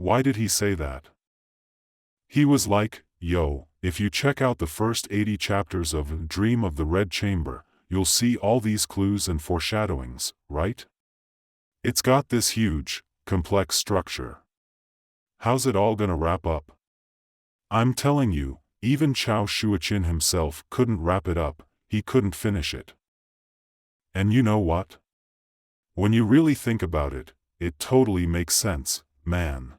Why did he say that? He was like, yo, if you check out the first 80 chapters of Dream of the Red Chamber, you'll see all these clues and foreshadowings, right? It's got this huge, complex structure. How's it all gonna wrap up? I'm telling you, even Chao Shuoqin himself couldn't wrap it up, he couldn't finish it. And you know what? When you really think about it, it totally makes sense, man.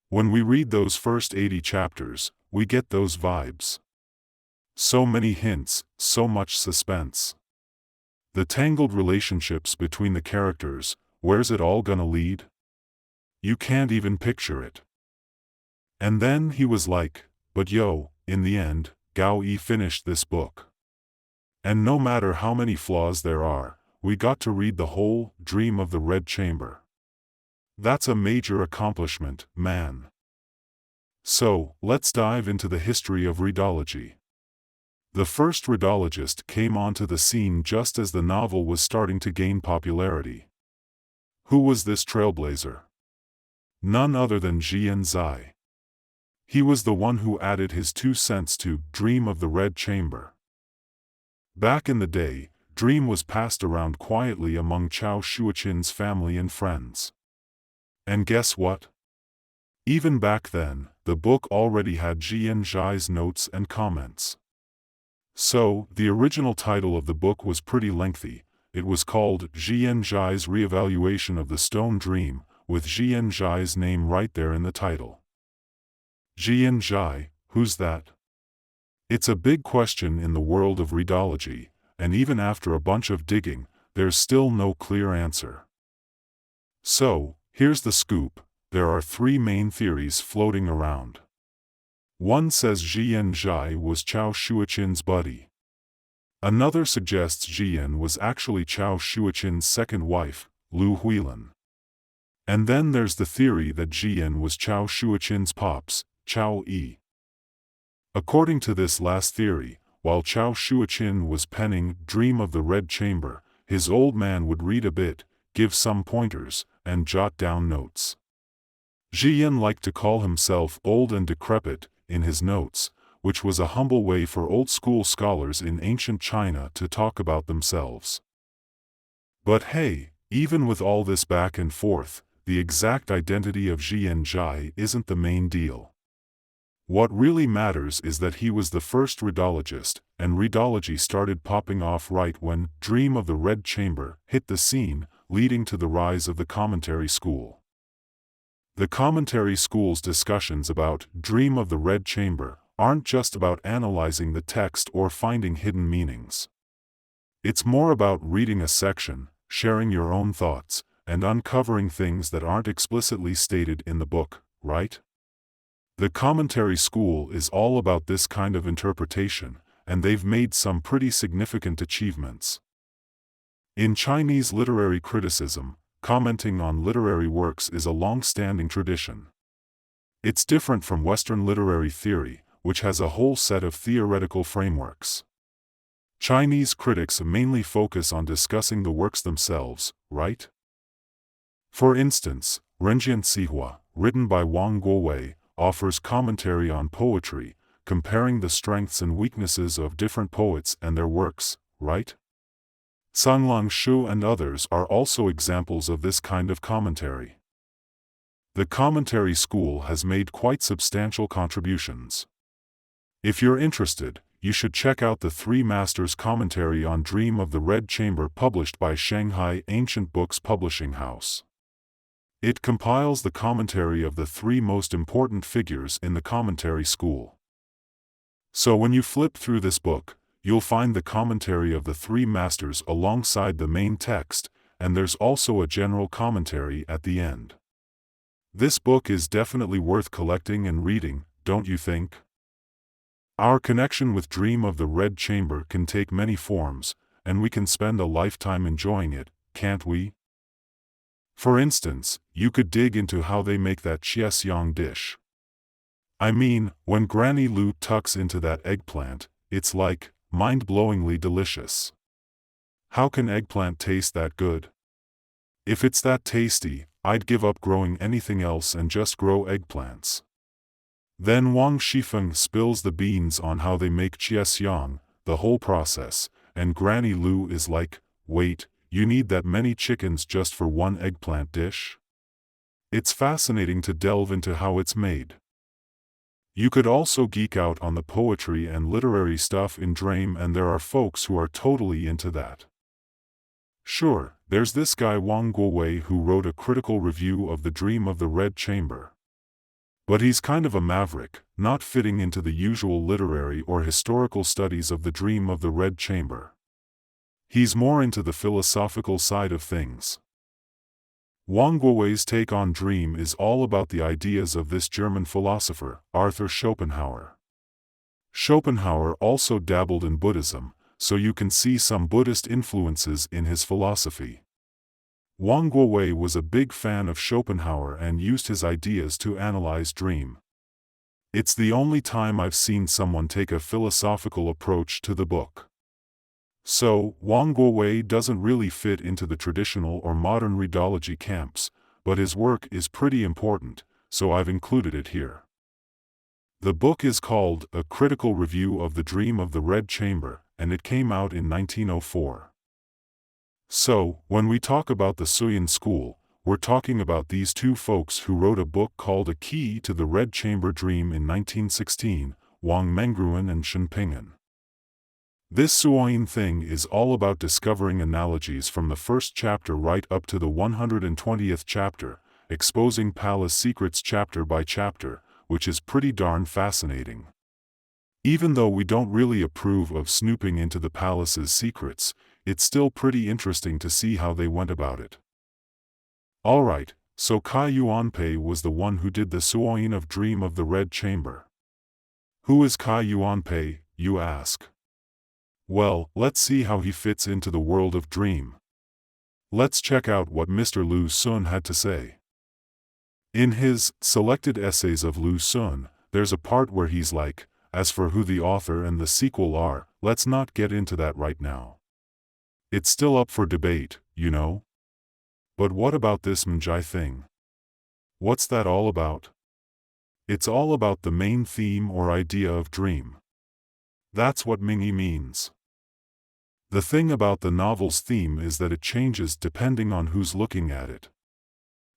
When we read those first 80 chapters, we get those vibes. So many hints, so much suspense. The tangled relationships between the characters, where's it all gonna lead? You can't even picture it. And then he was like, but yo, in the end, Gao E finished this book. And no matter how many flaws there are, we got to read the whole Dream of the Red Chamber. That's a major accomplishment, man. So, let's dive into the history of Redology. The first Redologist came onto the scene just as the novel was starting to gain popularity. Who was this trailblazer? None other than Zhiyan Zhai. He was the one who added his 2 cents to Dream of the Red Chamber. Back in the day, Dream was passed around quietly among Chao Shuoqin's family and friends. And guess what? Even back then, the book already had Zhiyan Zhai's notes and comments. So, the original title of the book was pretty lengthy. It was called Zhiyan Zhai's Reevaluation of the Stone Dream, with Zhiyan Zhai's name right there in the title. Zhiyan Zhai, who's that? It's a big question in the world of Redology, and even after a bunch of digging, there's still no clear answer. So, here's the scoop. There are 3 main theories floating around. One says Zhiyan Zhai was Chao Shuoqin's buddy. Another suggests Zhiyan was actually Chao Shuoqin's second wife, Lu Huilin. And then there's the theory that Zhiyan was Chao Shuoqin's pops, Gao E. According to this last theory, while Chao Shuoqin was penning Dream of the Red Chamber, his old man would read a bit, give some pointers, and jot down notes. Zhiyan liked to call himself old and decrepit in his notes, which was a humble way for old-school scholars in ancient China to talk about themselves. But hey, even with all this back and forth, the exact identity of Zhiyan Zhai isn't the main deal. What really matters is that he was the first Redologist, and Redology started popping off right when Dream of the Red Chamber hit the scene, leading to the rise of the commentary school. The commentary school's discussions about Dream of the Red Chamber aren't just about analyzing the text or finding hidden meanings. It's more about reading a section, sharing your own thoughts, and uncovering things that aren't explicitly stated in the book, right? The commentary school is all about this kind of interpretation, and they've made some pretty significant achievements. In Chinese literary criticism, commenting on literary works is a long-standing tradition. It's different from Western literary theory, which has a whole set of theoretical frameworks. Chinese critics mainly focus on discussing the works themselves, right? For instance, Renjian Sihua, written by Wang Guowei, offers commentary on poetry, comparing the strengths and weaknesses of different poets and their works, right? Sanglong Shu and others are also examples of this kind of commentary. The commentary school has made quite substantial contributions. If you're interested, you should check out the 3 Masters commentary on Dream of the Red Chamber published by Shanghai Ancient Books Publishing House. It compiles the commentary of the 3 most important figures in the commentary school. So when you flip through this book, you'll find the commentary of the 3 Masters alongside the main text, and there's also a general commentary at the end. This book is definitely worth collecting and reading, don't you think? Our connection with Dream of the Red Chamber can take many forms, and we can spend a lifetime enjoying it, can't we? For instance, you could dig into how they make that chiesiang dish. I mean, when Granny Lu tucks into that eggplant, it's like, mind-blowingly delicious. How can eggplant taste that good? If it's that tasty, I'd give up growing anything else and just grow eggplants. Then Wang Shifeng spills the beans on how they make chiesiang, the whole process, and Granny Lu is like, wait, you need that many chickens just for one eggplant dish? It's fascinating to delve into how it's made. You could also geek out on the poetry and literary stuff in Dream, and there are folks who are totally into that. Sure, there's this guy Wang Guowei who wrote a critical review of The Dream of the Red Chamber. But he's kind of a maverick, not fitting into the usual literary or historical studies of The Dream of the Red Chamber. He's more into the philosophical side of things. Wang Guowei's take on Dream is all about the ideas of this German philosopher, Arthur Schopenhauer. Schopenhauer also dabbled in Buddhism, so you can see some Buddhist influences in his philosophy. Wang Guowei was a big fan of Schopenhauer and used his ideas to analyze Dream. It's the only time I've seen someone take a philosophical approach to the book. So, Wang Guowei doesn't really fit into the traditional or modern Redology camps, but his work is pretty important, so I've included it here. The book is called A Critical Review of the Dream of the Red Chamber, and it came out in 1904. So, when we talk about the Suoyin school, we're talking about these two folks who wrote a book called A Key to the Red Chamber Dream in 1916, Wang Mengruan and Shen Ping'an. This Suoyin thing is all about discovering analogies from the first chapter right up to the 120th chapter, exposing palace secrets chapter by chapter, which is pretty darn fascinating. Even though we don't really approve of snooping into the palace's secrets, it's still pretty interesting to see how they went about it. Alright, so Cai Yuanpei was the one who did the Suoyin of Dream of the Red Chamber. Who is Cai Yuanpei, you ask? Well, let's see how he fits into the world of Dream. Let's check out what Mr. Lu Xun had to say. In his Selected Essays of Lu Xun, there's a part where he's like, as for who the author and the sequel are, let's not get into that right now. It's still up for debate, you know? But what about this Mengzhai thing? What's that all about? It's all about the main theme or idea of Dream. That's what Mingyi means. The thing about the novel's theme is that it changes depending on who's looking at it.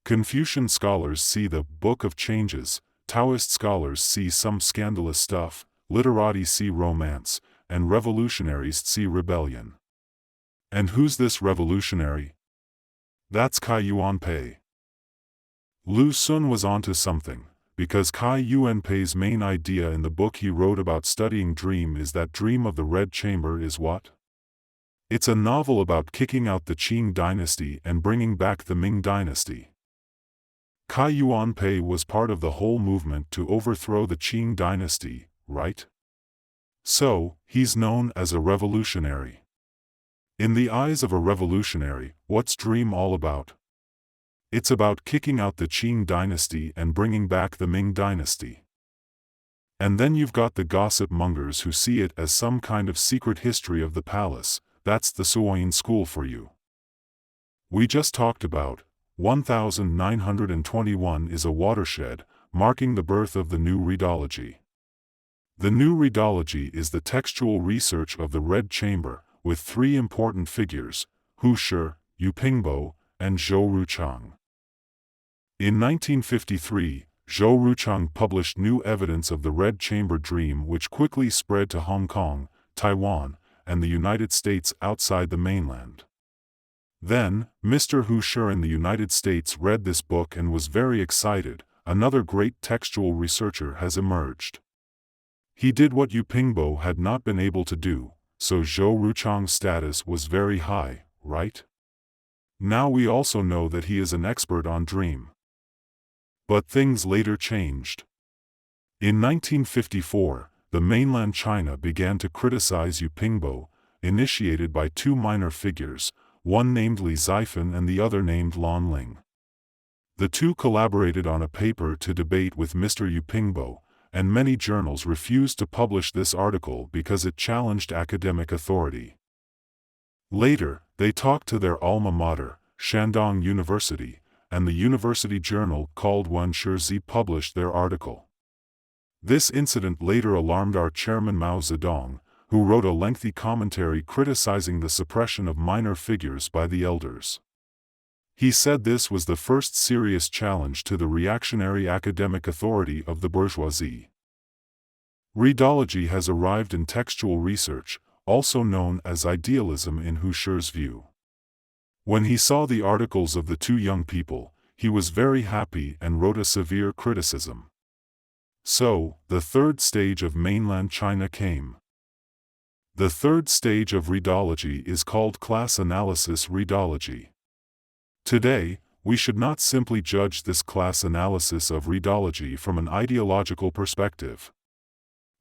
Confucian scholars see the Book of Changes, Taoist scholars see some scandalous stuff, literati see romance, and revolutionaries see rebellion. And who's this revolutionary? That's Cai Yuanpei. Lu Xun was onto something, because Cai Yuanpei's main idea in the book he wrote about studying Dream is that Dream of the Red Chamber is what? It's a novel about kicking out the Qing dynasty and bringing back the Ming dynasty. Cai Yuanpei was part of the whole movement to overthrow the Qing dynasty, right? So, he's known as a revolutionary. In the eyes of a revolutionary, what's Dream all about? It's about kicking out the Qing dynasty and bringing back the Ming dynasty. And then you've got the gossip mongers who see it as some kind of secret history of the palace. That's the Suoyin school for you. We just talked about 1921 is a watershed, marking the birth of the new Redology. The new Redology is the textual research of the Red Chamber, with three important figures, Hu Shi, Yu Pingbo, and Zhou Ruchang. In 1953, Zhou Ruchang published new evidence of the Red Chamber Dream, which quickly spread to Hong Kong, Taiwan, and the United States outside the mainland. Then, Mr. Hu Shi in the United States read this book and was very excited. Another great textual researcher has emerged. He did what Yu Pingbo had not been able to do, so Zhou Ruchang's status was very high, right? Now we also know that he is an expert on Dream. But things later changed. In 1954, the mainland China began to criticize Yu Pingbo, initiated by two minor figures, one named Li Zifan and the other named Lan Ling. The two collaborated on a paper to debate with Mr. Yu Pingbo, and many journals refused to publish this article because it challenged academic authority. Later, they talked to their alma mater, Shandong University, and the university journal called Wen Shizi published their article. This incident later alarmed our chairman Mao Zedong, who wrote a lengthy commentary criticizing the suppression of minor figures by the elders. He said this was the first serious challenge to the reactionary academic authority of the bourgeoisie. Redology has arrived in textual research, also known as idealism in Husserl's view. When he saw the articles of the two young people, he was very happy and wrote a severe criticism. So, the third stage of mainland China came. The third stage of Redology is called class analysis Redology. Today, we should not simply judge this class analysis of Redology from an ideological perspective.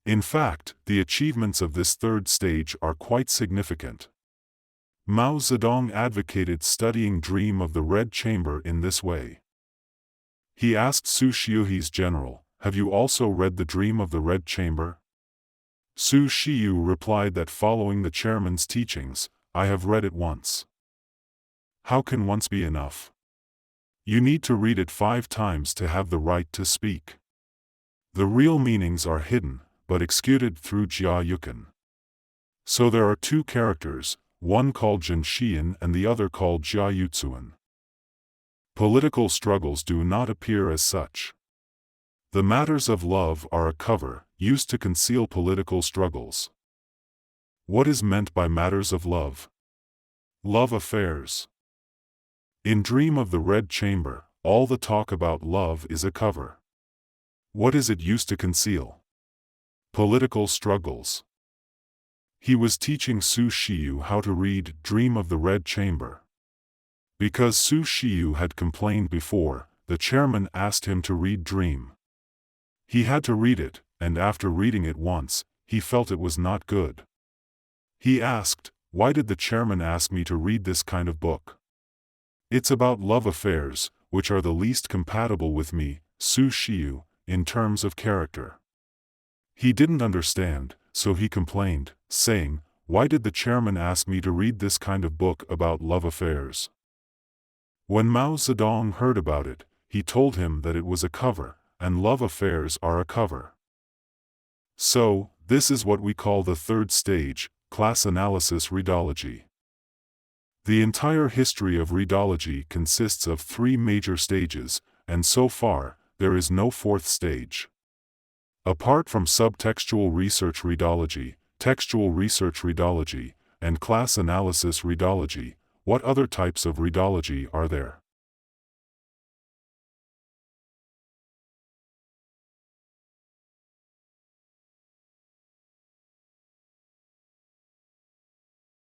In fact, the achievements of this third stage are quite significant. Mao Zedong advocated studying Dream of the Red Chamber in this way. He asked Su Shiuhi's general, "Have you also read the Dream of the Red Chamber?" Su Shiyu replied that following the chairman's teachings, "I have read it once." How can once be enough? You need to read it 5 times to have the right to speak. The real meanings are hidden, but executed through Jia Yukan. So there are 2 characters, one called Zhen and the other called Jia Yutsuan. Political struggles do not appear as such. The matters of love are a cover, used to conceal political struggles. What is meant by matters of love? Love affairs. In Dream of the Red Chamber, all the talk about love is a cover. What is it used to conceal? Political struggles. He was teaching Su Shiyu how to read Dream of the Red Chamber. Because Su Shiyu had complained before, the chairman asked him to read Dream. He had to read it, and after reading it once, he felt it was not good. He asked, "Why did the chairman ask me to read this kind of book? It's about love affairs, which are the least compatible with me, Su Shiyu, in terms of character." He didn't understand, so he complained, saying, "Why did the chairman ask me to read this kind of book about love affairs?" When Mao Zedong heard about it, he told him that it was a cover, and love affairs are a cover. So, this is what we call the third stage, class analysis Redology. The entire history of Redology consists of 3 major stages, and so far, there is no 4th stage. Apart from subtextual research Redology, textual research Redology, and class analysis Redology, what other types of Redology are there?